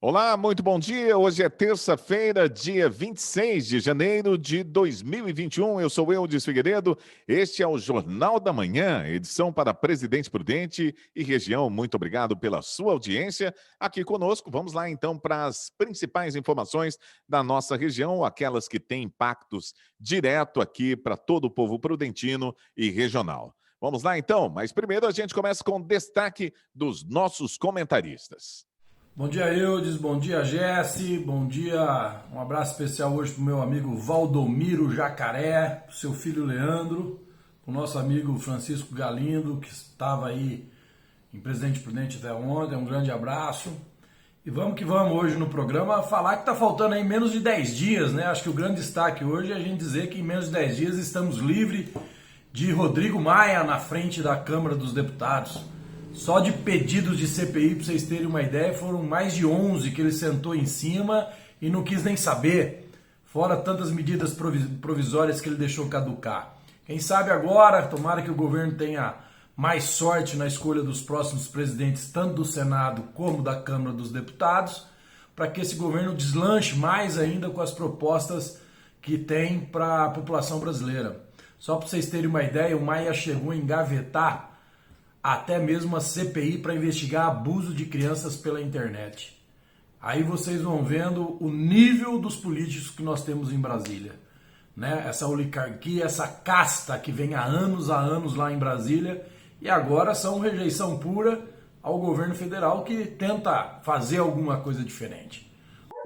Olá, muito bom dia. Hoje é terça-feira, dia 26 de janeiro de 2021. Eu sou Eudes Figueiredo. Este é o Jornal da Manhã, edição para Presidente Prudente e região. Muito obrigado pela sua audiência aqui conosco. Vamos lá então para as principais informações da nossa região, aquelas que têm impactos direto aqui para todo o povo prudentino e regional. Vamos lá então, mas primeiro a gente começa com destaque dos nossos comentaristas. Bom dia, Eudes. Bom dia, Jesse. Bom dia. Um abraço especial hoje para o meu amigo Valdomiro Jacaré, pro seu filho Leandro, para o nosso amigo Francisco Galindo, que estava aí em Presidente Prudente até ontem. Um grande abraço. E vamos que vamos hoje no programa falar que está faltando aí menos de 10 dias, né? Acho que o grande destaque hoje é a gente dizer que em menos de 10 dias estamos livres de Rodrigo Maia na frente da Câmara dos Deputados. Só de pedidos de CPI, para vocês terem uma ideia, foram mais de 11 que ele sentou em cima e não quis nem saber. Fora tantas medidas provisórias que ele deixou caducar. Quem sabe agora, tomara que o governo tenha mais sorte na escolha dos próximos presidentes, tanto do Senado como da Câmara dos Deputados, para que esse governo deslanche mais ainda com as propostas que tem para a população brasileira. Só para vocês terem uma ideia, o Maia chegou a engavetar até mesmo a CPI para investigar abuso de crianças pela internet. Aí vocês vão vendo o nível dos políticos que nós temos em Brasília. Né? Essa oligarquia, essa casta que vem há anos lá em Brasília e agora são rejeição pura ao governo federal que tenta fazer alguma coisa diferente.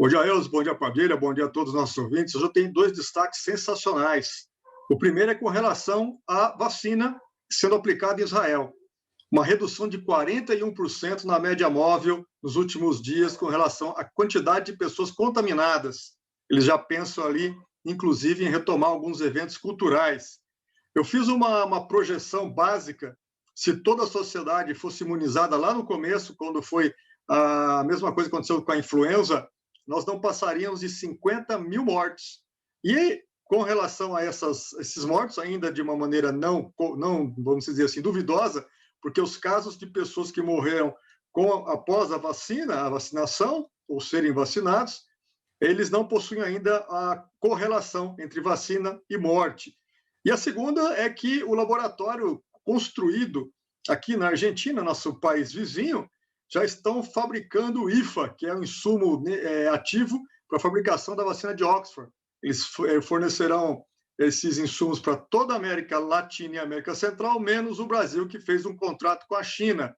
Bom dia, Eudes, bom dia, família, bom dia a todos os nossos ouvintes. Hoje eu tenho dois destaques sensacionais. O primeiro é com relação à vacina sendo aplicada em Israel. Uma redução de 41% na média móvel nos últimos dias com relação à quantidade de pessoas contaminadas. Eles já pensam ali, inclusive, em retomar alguns eventos culturais. Eu fiz uma projeção básica, se toda a sociedade fosse imunizada lá no começo, quando foi a mesma coisa que aconteceu com a influenza, nós não passaríamos de 50 mil mortes. E com relação a esses mortos, ainda de uma maneira não, vamos dizer assim, duvidosa, porque os casos de pessoas que morreram após a vacinação, ou serem vacinados, eles não possuem ainda a correlação entre vacina e morte. E a segunda é que o laboratório construído aqui na Argentina, nosso país vizinho, já estão fabricando o IFA, que é um insumo ativo para a fabricação da vacina de Oxford. Eles fornecerão esses insumos para toda a América Latina e América Central, menos o Brasil, que fez um contrato com a China.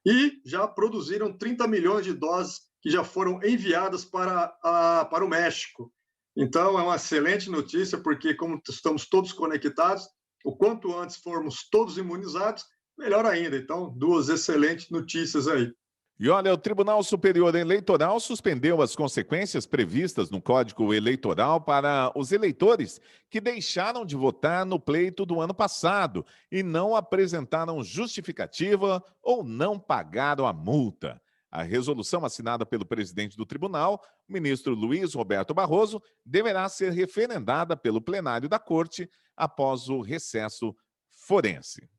E já produziram 30 milhões de doses que já foram enviadas para o México. Então, é uma excelente notícia, porque como estamos todos conectados, o quanto antes formos todos imunizados, melhor ainda. Então, duas excelentes notícias aí. E olha, o Tribunal Superior Eleitoral suspendeu as consequências previstas no Código Eleitoral para os eleitores que deixaram de votar no pleito do ano passado e não apresentaram justificativa ou não pagaram a multa. A resolução assinada pelo presidente do tribunal, o ministro Luiz Roberto Barroso, deverá ser referendada pelo plenário da Corte após o recesso forense.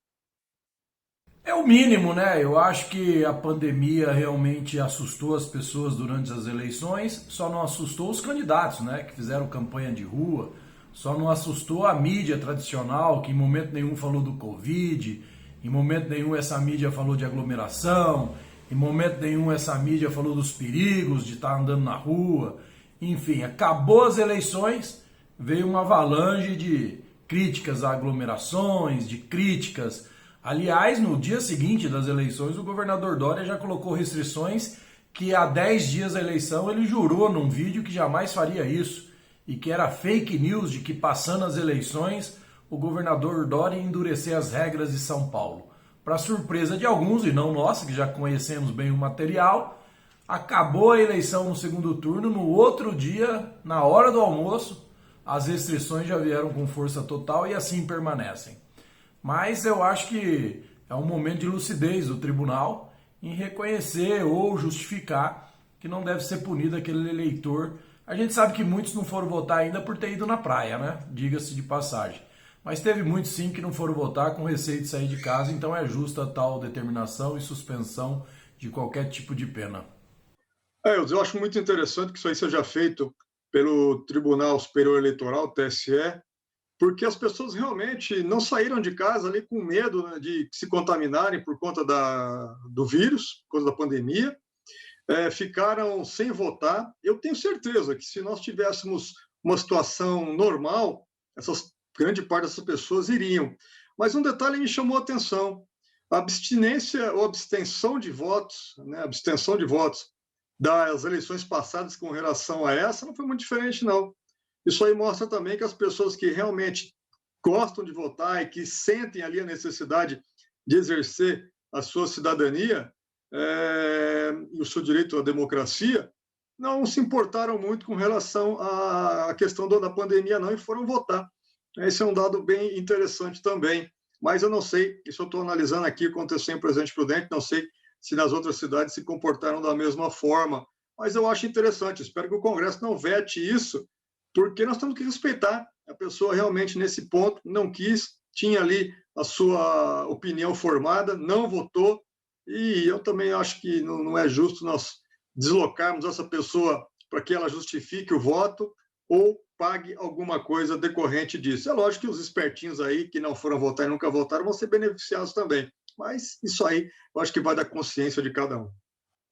É o mínimo, né? Eu acho que a pandemia realmente assustou as pessoas durante as eleições, só não assustou os candidatos, né? Que fizeram campanha de rua, só não assustou a mídia tradicional, que em momento nenhum falou do Covid, em momento nenhum essa mídia falou de aglomeração, em momento nenhum essa mídia falou dos perigos de estar andando na rua. Enfim, acabou as eleições, veio uma avalanche de críticas a aglomerações, de críticas. Aliás, no dia seguinte das eleições, o governador Dória já colocou restrições que há 10 dias da eleição ele jurou num vídeo que jamais faria isso e que era fake news de que passando as eleições o governador Dória ia endurecer as regras de São Paulo. Para surpresa de alguns, e não nossa, que já conhecemos bem o material, acabou a eleição no segundo turno, no outro dia, na hora do almoço, as restrições já vieram com força total e assim permanecem. Mas eu acho que é um momento de lucidez do tribunal em reconhecer ou justificar que não deve ser punido aquele eleitor. A gente sabe que muitos não foram votar ainda por ter ido na praia, né? Diga-se de passagem. Mas teve muitos sim que não foram votar com receio de sair de casa, então é justa tal determinação e suspensão de qualquer tipo de pena. Eu acho muito interessante que isso aí seja feito pelo Tribunal Superior Eleitoral, TSE, porque as pessoas realmente não saíram de casa ali com medo, né, de se contaminarem por conta do vírus, por conta da pandemia, ficaram sem votar. Eu tenho certeza que se nós tivéssemos uma situação normal, grande parte dessas pessoas iriam. Mas um detalhe me chamou a atenção: a abstinência ou abstenção de votos, né, abstenção de votos das eleições passadas com relação a essa não foi muito diferente, não. Isso aí mostra também que as pessoas que realmente gostam de votar e que sentem ali a necessidade de exercer a sua cidadania e o seu direito à democracia, não se importaram muito com relação à questão da pandemia, não, e foram votar. Esse é um dado bem interessante também. Mas eu não sei, isso eu estou analisando aqui, aconteceu em Presidente Prudente, não sei se nas outras cidades se comportaram da mesma forma. Mas eu acho interessante, espero que o Congresso não vete isso, porque nós temos que respeitar. A pessoa realmente, nesse ponto, não quis, tinha ali a sua opinião formada, não votou, e eu também acho que não é justo nós deslocarmos essa pessoa para que ela justifique o voto ou pague alguma coisa decorrente disso. É lógico que os espertinhos aí, que não foram votar e nunca votaram, vão ser beneficiados também. Mas isso aí, eu acho que vai da consciência de cada um.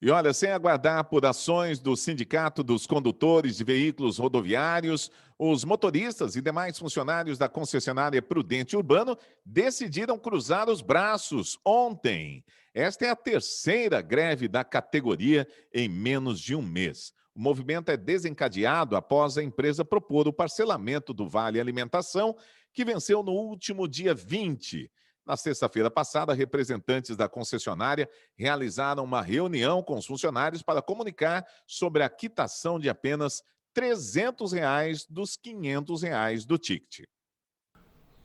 E olha, sem aguardar apurações do Sindicato dos Condutores de Veículos Rodoviários, os motoristas e demais funcionários da concessionária Prudente Urbano decidiram cruzar os braços ontem. Esta é a terceira greve da categoria em menos de um mês. O movimento é desencadeado após a empresa propor o parcelamento do Vale Alimentação, que venceu no último dia 20. Na sexta-feira passada, representantes da concessionária realizaram uma reunião com os funcionários para comunicar sobre a quitação de apenas R$ 300 dos R$ 500 do ticket.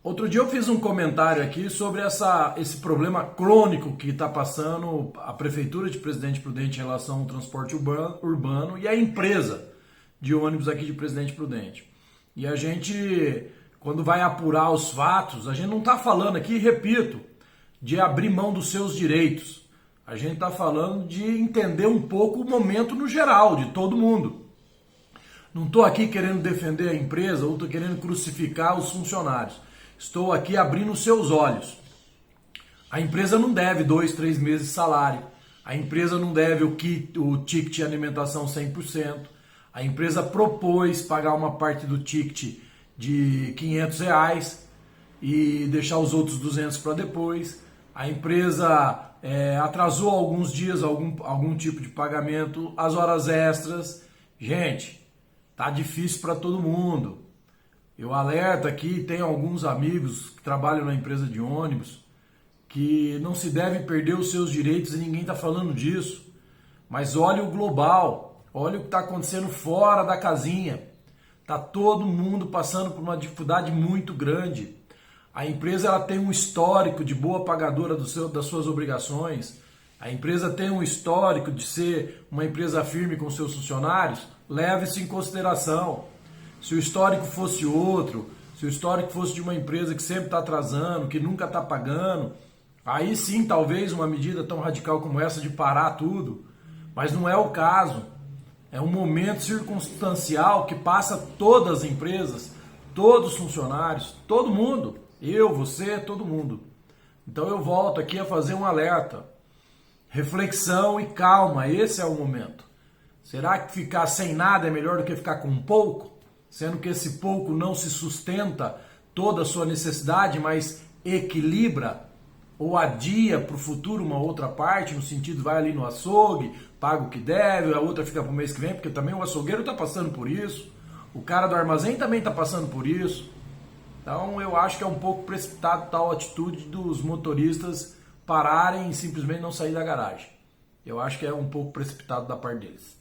Outro dia eu fiz um comentário aqui sobre esse problema crônico que está passando a Prefeitura de Presidente Prudente em relação ao transporte urbano e a empresa de ônibus aqui de Presidente Prudente. E a gente, quando vai apurar os fatos, a gente não está falando aqui, repito, de abrir mão dos seus direitos. A gente está falando de entender um pouco o momento no geral, de todo mundo. Não estou aqui querendo defender a empresa ou estou querendo crucificar os funcionários. Estou aqui abrindo os seus olhos. A empresa não deve 2, 3 meses de salário. A empresa não deve o ticket de alimentação 100%. A empresa propôs pagar uma parte do ticket de R$ 500 e deixar os outros 200 para depois. A empresa atrasou alguns dias algum tipo de pagamento, as horas extras. Gente, tá difícil para todo mundo. Eu alerto aqui, tem alguns amigos que trabalham na empresa de ônibus que não se deve perder os seus direitos e ninguém está falando disso. Mas olha o global, olha o que está acontecendo fora da casinha. Está todo mundo passando por uma dificuldade muito grande. A empresa ela tem um histórico de boa pagadora das suas obrigações. A empresa tem um histórico de ser uma empresa firme com seus funcionários. Leve isso em consideração. Se o histórico fosse outro, se o histórico fosse de uma empresa que sempre está atrasando, que nunca está pagando, aí sim talvez uma medida tão radical como essa de parar tudo. Mas não é o caso. É um momento circunstancial que passa todas as empresas, todos os funcionários, todo mundo. Eu, você, todo mundo. Então eu volto aqui a fazer um alerta. Reflexão e calma, esse é o momento. Será que ficar sem nada é melhor do que ficar com pouco? Sendo que esse pouco não se sustenta toda a sua necessidade, mas equilibra ou adia para o futuro uma outra parte, no sentido vai ali no açougue, paga o que deve, a outra fica para o mês que vem, porque também o açougueiro está passando por isso, o cara do armazém também está passando por isso. Então eu acho que é um pouco precipitado tal atitude dos motoristas pararem e simplesmente não sair da garagem. Eu acho que é um pouco precipitado da parte deles.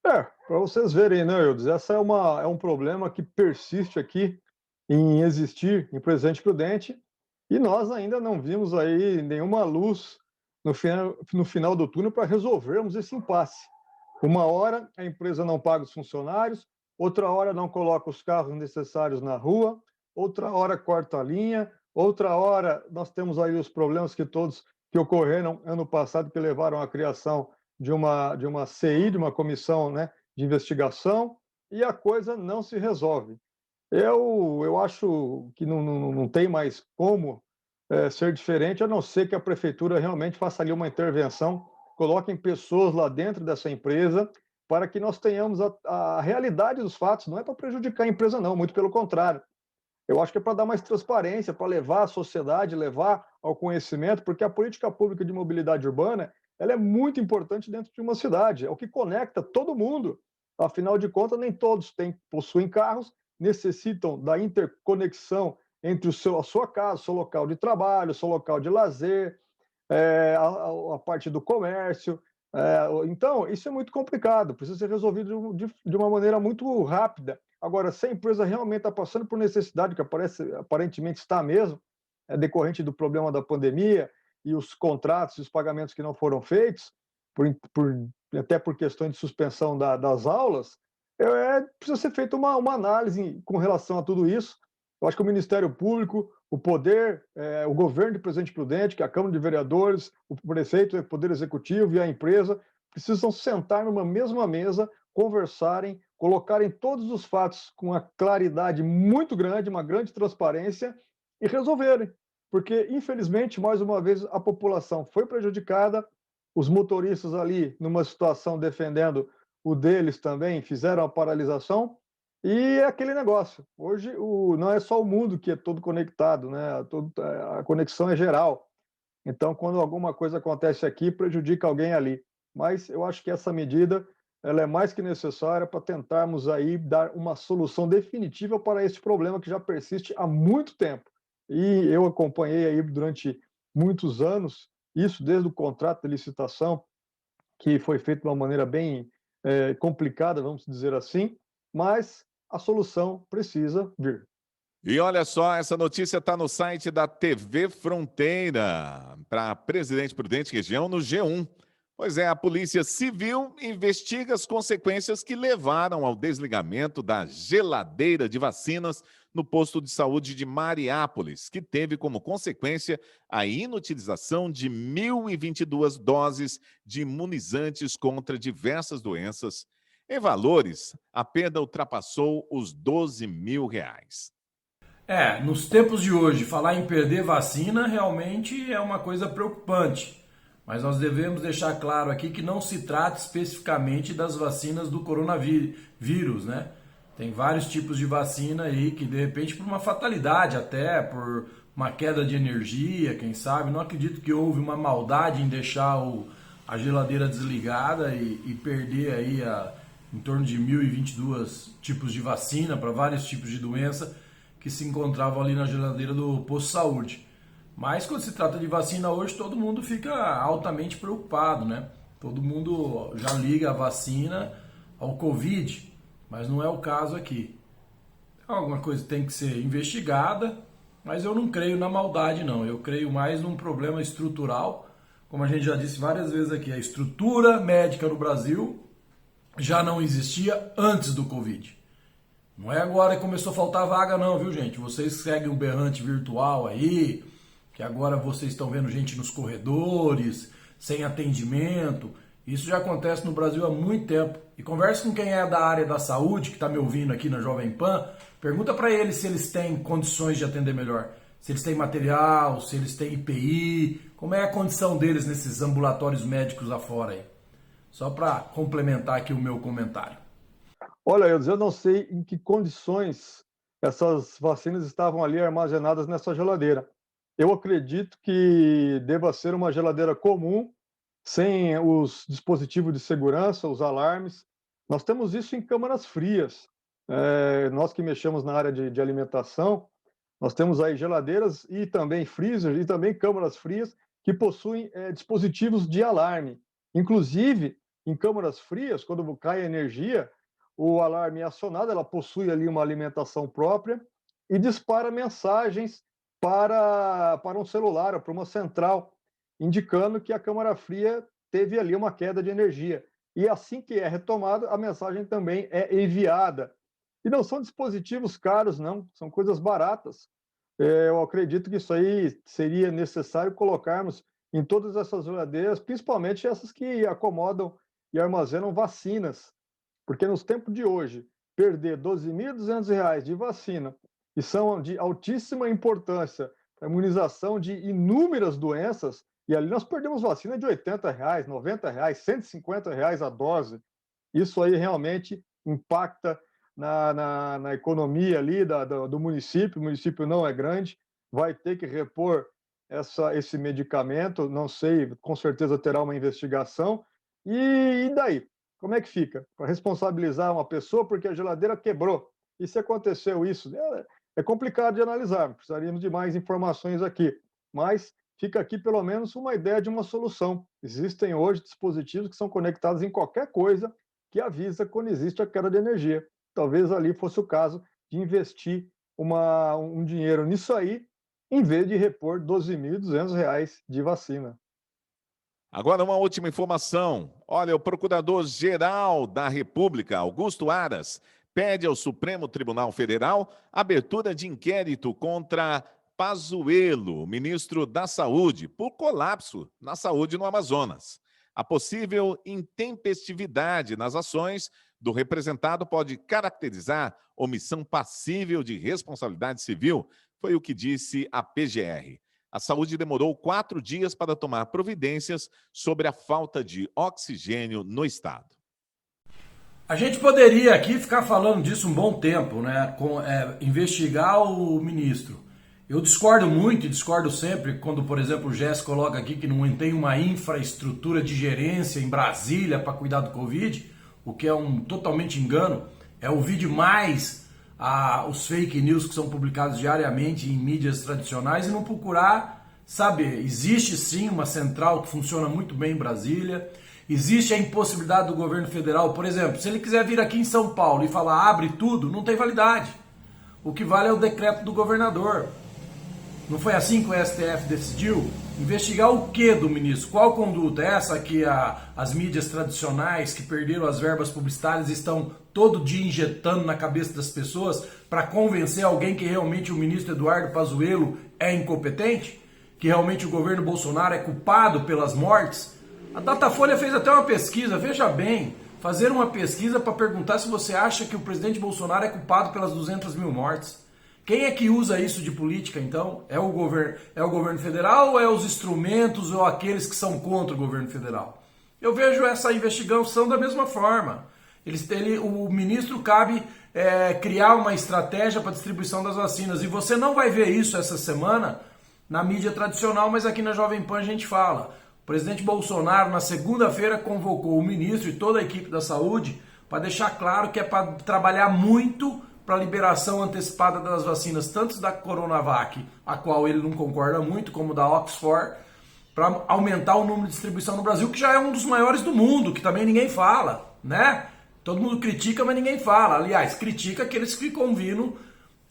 Para vocês verem, né, Eudes? Essa é um problema que persiste aqui em existir em Presidente Prudente e nós ainda não vimos aí nenhuma luz no final do túnel para resolvermos esse impasse. Uma hora a empresa não paga os funcionários, outra hora não coloca os carros necessários na rua, outra hora corta a linha, outra hora nós temos aí os problemas que ocorreram ano passado que levaram à criação de uma CI, de uma comissão, né, de investigação, e a coisa não se resolve. Eu acho que não tem mais como ser diferente, a não ser que a prefeitura realmente faça ali uma intervenção, coloquem pessoas lá dentro dessa empresa, para que nós tenhamos a realidade dos fatos. Não é para prejudicar a empresa, não, muito pelo contrário. Eu acho que é para dar mais transparência, para levar à sociedade, levar ao conhecimento, porque a política pública de mobilidade urbana ela é muito importante dentro de uma cidade. É o que conecta todo mundo. Afinal de contas, nem todos possuem carros, necessitam da interconexão entre a sua casa, o seu local de trabalho, o seu local de lazer, a parte do comércio. Então, isso é muito complicado, precisa ser resolvido de uma maneira muito rápida. Agora, se a empresa realmente está passando por necessidade, que aparentemente está mesmo, decorrente do problema da pandemia e os contratos e os pagamentos que não foram feitos, até por questões de suspensão das aulas, precisa ser feita uma análise com relação a tudo isso. Eu acho que o Ministério Público, o poder, o governo de Presidente Prudente, que é a Câmara de Vereadores, o prefeito, o Poder Executivo e a empresa precisam sentar numa mesma mesa, conversarem, colocarem todos os fatos com uma claridade muito grande, uma grande transparência e resolverem. Porque, infelizmente, mais uma vez, a população foi prejudicada, os motoristas ali, numa situação defendendo o deles também, fizeram a paralisação, e é aquele negócio. Hoje não é só o mundo que é todo conectado, né? A conexão é geral. Então, quando alguma coisa acontece aqui, prejudica alguém ali. Mas eu acho que essa medida ela é mais que necessária para tentarmos aí dar uma solução definitiva para esse problema que já persiste há muito tempo. E eu acompanhei aí durante muitos anos isso, desde o contrato de licitação, que foi feito de uma maneira bem complicada, vamos dizer assim, mas a solução precisa vir. E olha só, essa notícia está no site da TV Fronteira, para Presidente Prudente Região, no G1. Pois é, a Polícia Civil investiga as consequências que levaram ao desligamento da geladeira de vacinas no posto de saúde de Mariápolis, que teve como consequência a inutilização de 1.022 doses de imunizantes contra diversas doenças. Em valores, a perda ultrapassou os R$ 12 mil. Nos tempos de hoje, falar em perder vacina realmente é uma coisa preocupante. Mas nós devemos deixar claro aqui que não se trata especificamente das vacinas do coronavírus, né? Tem vários tipos de vacina aí que, de repente, por uma fatalidade até, por uma queda de energia, quem sabe, não acredito que houve uma maldade em deixar a geladeira desligada e perder aí em torno de 1.022 tipos de vacina para vários tipos de doença que se encontravam ali na geladeira do posto de saúde. Mas quando se trata de vacina hoje, todo mundo fica altamente preocupado, né? Todo mundo já liga a vacina ao Covid, mas não é o caso aqui. Alguma coisa tem que ser investigada, mas eu não creio na maldade, não. Eu creio mais num problema estrutural. Como a gente já disse várias vezes aqui, a estrutura médica no Brasil já não existia antes do Covid. Não é agora que começou a faltar vaga, não, viu, gente? Vocês seguem um berrante virtual aí, que agora vocês estão vendo gente nos corredores, sem atendimento. Isso já acontece no Brasil há muito tempo. E converse com quem é da área da saúde, que está me ouvindo aqui na Jovem Pan, pergunta para eles se eles têm condições de atender melhor. Se eles têm material, se eles têm IPI, como é a condição deles nesses ambulatórios médicos afora aí. Só para complementar aqui o meu comentário. Olha, eu não sei em que condições essas vacinas estavam ali armazenadas nessa geladeira. Eu acredito que deva ser uma geladeira comum, sem os dispositivos de segurança, os alarmes. Nós temos isso em câmaras frias. Nós que mexemos na área de alimentação, nós temos aí geladeiras e também freezers e também câmaras frias que possuem dispositivos de alarme. Inclusive, em câmaras frias, quando cai a energia, o alarme é acionado, ela possui ali uma alimentação própria e dispara mensagens para um celular ou para uma central, indicando que a câmara fria teve ali uma queda de energia. E assim que é retomada, a mensagem também é enviada. E não são dispositivos caros, não, são coisas baratas. Eu acredito que isso aí seria necessário colocarmos em todas essas geladeiras, principalmente essas que acomodam e armazenam vacinas, porque nos tempos de hoje, perder R$ 12.200 de vacina, que são de altíssima importância para a imunização de inúmeras doenças, e ali nós perdemos vacina de R$ 80, R$ 90, R$ 150 a dose. Isso aí realmente impacta na economia ali do município. O município não é grande, vai ter que repor esse medicamento, não sei, com certeza terá uma investigação. E daí? Como é que fica? Para responsabilizar uma pessoa porque a geladeira quebrou. E se aconteceu isso? É complicado de analisar, precisaríamos de mais informações aqui. Mas fica aqui pelo menos uma ideia de uma solução. Existem hoje dispositivos que são conectados em qualquer coisa que avisa quando existe a queda de energia. Talvez ali fosse o caso de investir um dinheiro nisso aí, em vez de repor R$ 12.200 de vacina. Agora, uma última informação. Olha, o Procurador-Geral da República, Augusto Aras, pede ao Supremo Tribunal Federal abertura de inquérito contra Pazuello, ministro da Saúde, por colapso na saúde no Amazonas. A possível intempestividade nas ações do representado pode caracterizar omissão passível de responsabilidade civil, foi o que disse a PGR. A saúde demorou 4 dias para tomar providências sobre a falta de oxigênio no estado. A gente poderia aqui ficar falando disso um bom tempo, né? Investigar o ministro. Eu discordo muito e discordo sempre quando, por exemplo, o Gess coloca aqui que não tem uma infraestrutura de gerência em Brasília para cuidar do Covid, o que é um totalmente engano. É ouvir demais os fake news que são publicados diariamente em mídias tradicionais e não procurar saber. Existe sim uma central que funciona muito bem em Brasília. Existe a impossibilidade do governo federal, por exemplo, se ele quiser vir aqui em São Paulo e falar abre tudo, não tem validade. O que vale é o decreto do governador. Não foi assim que o STF decidiu? Investigar o que do ministro? Qual conduta? Essa que as mídias tradicionais que perderam as verbas publicitárias estão todo dia injetando na cabeça das pessoas para convencer alguém que realmente o ministro Eduardo Pazuello é incompetente? Que realmente o governo Bolsonaro é culpado pelas mortes? A Datafolha fez até uma pesquisa, veja bem, fazer uma pesquisa para perguntar se você acha que o presidente Bolsonaro é culpado pelas 200 mil mortes. Quem é que usa isso de política, então? É o governo federal ou é os instrumentos ou aqueles que são contra o governo federal? Eu vejo essa investigação da mesma forma. O ministro cabe criar uma estratégia para a distribuição das vacinas. E você não vai ver isso essa semana na mídia tradicional, mas aqui na Jovem Pan a gente fala. O presidente Bolsonaro, na segunda-feira, convocou o ministro e toda a equipe da saúde para deixar claro que é para trabalhar muito para a liberação antecipada das vacinas, tanto da Coronavac, a qual ele não concorda muito, como da Oxford, para aumentar o número de distribuição no Brasil, que já é um dos maiores do mundo, que também ninguém fala, né? Todo mundo critica, mas ninguém fala. Aliás, critica aqueles que ficam vindo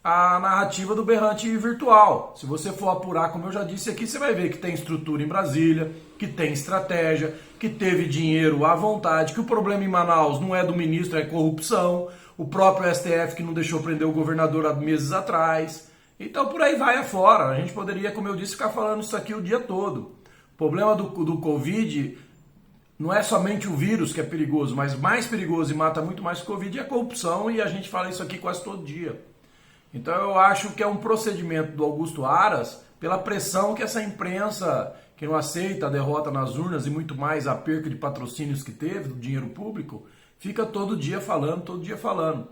a narrativa do berrante virtual. Se você for apurar, como eu já disse aqui, você vai ver que tem estrutura em Brasília, que tem estratégia, que teve dinheiro à vontade, que o problema em Manaus não é do ministro, é corrupção, o próprio STF que não deixou prender o governador há meses atrás. Então por aí vai afora. A gente poderia, como eu disse, ficar falando isso aqui o dia todo. O problema do Covid não é somente o vírus que é perigoso, mas mais perigoso e mata muito mais que o Covid é a corrupção, e a gente fala isso aqui quase todo dia. Então eu acho que é um procedimento do Augusto Aras pela pressão que essa imprensa, que não aceita a derrota nas urnas e muito mais a perca de patrocínios que teve, do dinheiro público, fica todo dia falando.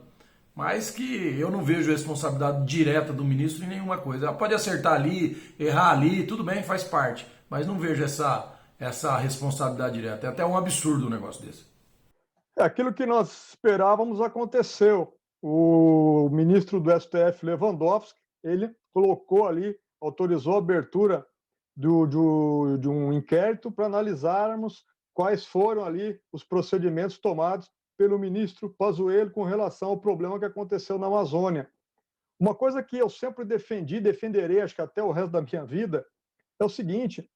Mas que eu não vejo responsabilidade direta do ministro em nenhuma coisa. Ela pode acertar ali, errar ali, tudo bem, faz parte. Mas não vejo essa responsabilidade direta. É até um absurdo um negócio desse. Aquilo que nós esperávamos aconteceu. O ministro do STF, Lewandowski, ele colocou ali, autorizou a abertura de um inquérito para analisarmos quais foram ali os procedimentos tomados pelo ministro Pazuello com relação ao problema que aconteceu na Amazônia. Uma coisa que eu sempre defenderei, acho que até o resto da minha vida, é o seguinte: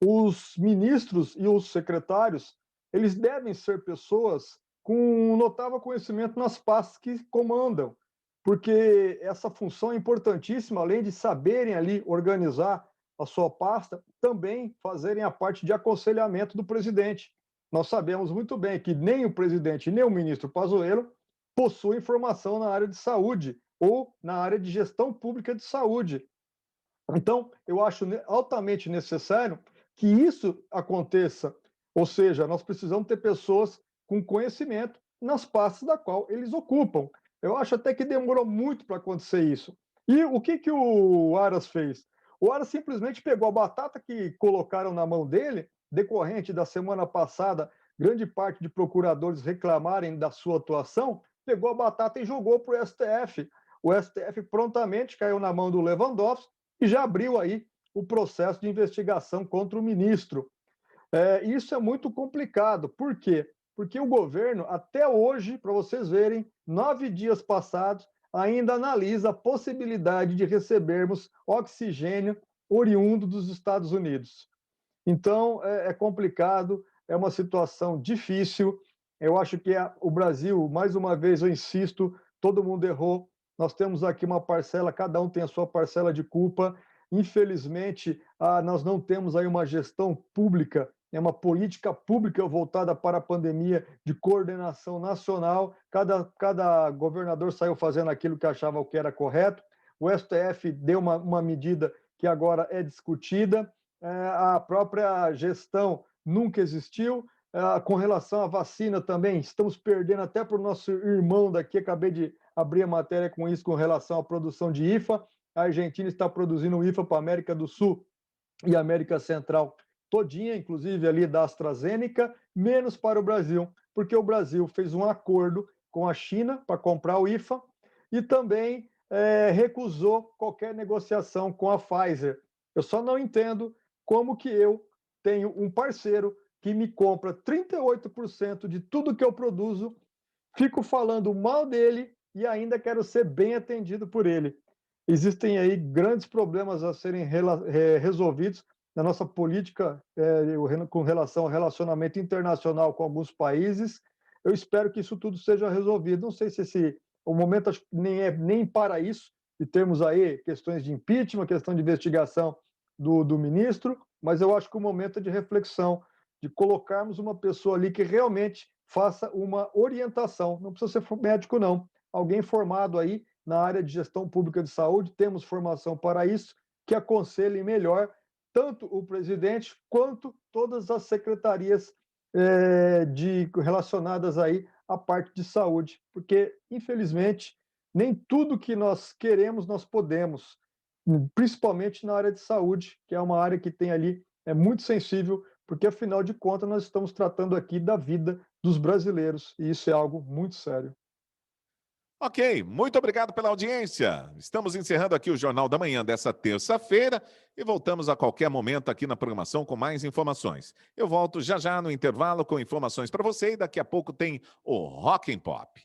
os ministros e os secretários, eles devem ser pessoas com um notável conhecimento nas pastas que comandam, porque essa função é importantíssima, além de saberem ali organizar a sua pasta, também fazerem a parte de aconselhamento do presidente. Nós sabemos muito bem que nem o presidente nem o ministro Pazuello possuem formação na área de saúde ou na área de gestão pública de saúde. Então, eu acho altamente necessário que isso aconteça, ou seja, nós precisamos ter pessoas com conhecimento nas pastas da qual eles ocupam. Eu acho até que demorou muito para acontecer isso. E o que o Aras fez? O Aras simplesmente pegou a batata que colocaram na mão dele, decorrente da semana passada, grande parte de procuradores reclamarem da sua atuação, pegou a batata e jogou para o STF. O STF prontamente caiu na mão do Lewandowski e já abriu aí o processo de investigação contra o ministro. Isso é muito complicado. Por quê? Porque o governo, até hoje, para vocês verem, 9 dias passados, ainda analisa a possibilidade de recebermos oxigênio oriundo dos Estados Unidos. Então, é complicado, é uma situação difícil. Eu acho que o Brasil, mais uma vez eu insisto, todo mundo errou. Nós temos aqui uma parcela, cada um tem a sua parcela de culpa. Infelizmente, nós não temos aí uma gestão pública, uma política pública voltada para a pandemia de coordenação nacional. Cada governador saiu fazendo aquilo que achava que era correto. O STF deu uma medida que agora é discutida. A própria gestão nunca existiu. Com relação à vacina também, estamos perdendo até para o nosso irmão daqui. Acabei de abrir a matéria com isso, com relação à produção de IFA. A Argentina está produzindo IFA para a América do Sul e América Central todinha, inclusive ali da AstraZeneca, menos para o Brasil, porque o Brasil fez um acordo com a China para comprar o IFA e também recusou qualquer negociação com a Pfizer. Eu só não entendo como que eu tenho um parceiro que me compra 38% de tudo que eu produzo, fico falando mal dele e ainda quero ser bem atendido por ele. Existem aí grandes problemas a serem resolvidos na nossa política com relação ao relacionamento internacional com alguns países. Eu espero que isso tudo seja resolvido. Não sei se o momento acho que nem para isso, e temos aí questões de impeachment, questão de investigação do ministro, mas eu acho que o momento é de reflexão, de colocarmos uma pessoa ali que realmente faça uma orientação. Não precisa ser médico, não. Alguém formado aí na área de gestão pública de saúde, temos formação para isso, que aconselhe melhor tanto o presidente quanto todas as secretarias relacionadas aí à parte de saúde, porque, infelizmente, nem tudo que nós queremos nós podemos, principalmente na área de saúde, que é uma área que tem ali, é muito sensível, porque, afinal de contas, nós estamos tratando aqui da vida dos brasileiros, e isso é algo muito sério. Ok, muito obrigado pela audiência. Estamos encerrando aqui o Jornal da Manhã dessa terça-feira e voltamos a qualquer momento aqui na programação com mais informações. Eu volto já já no intervalo com informações para você e daqui a pouco tem o Rock and Pop.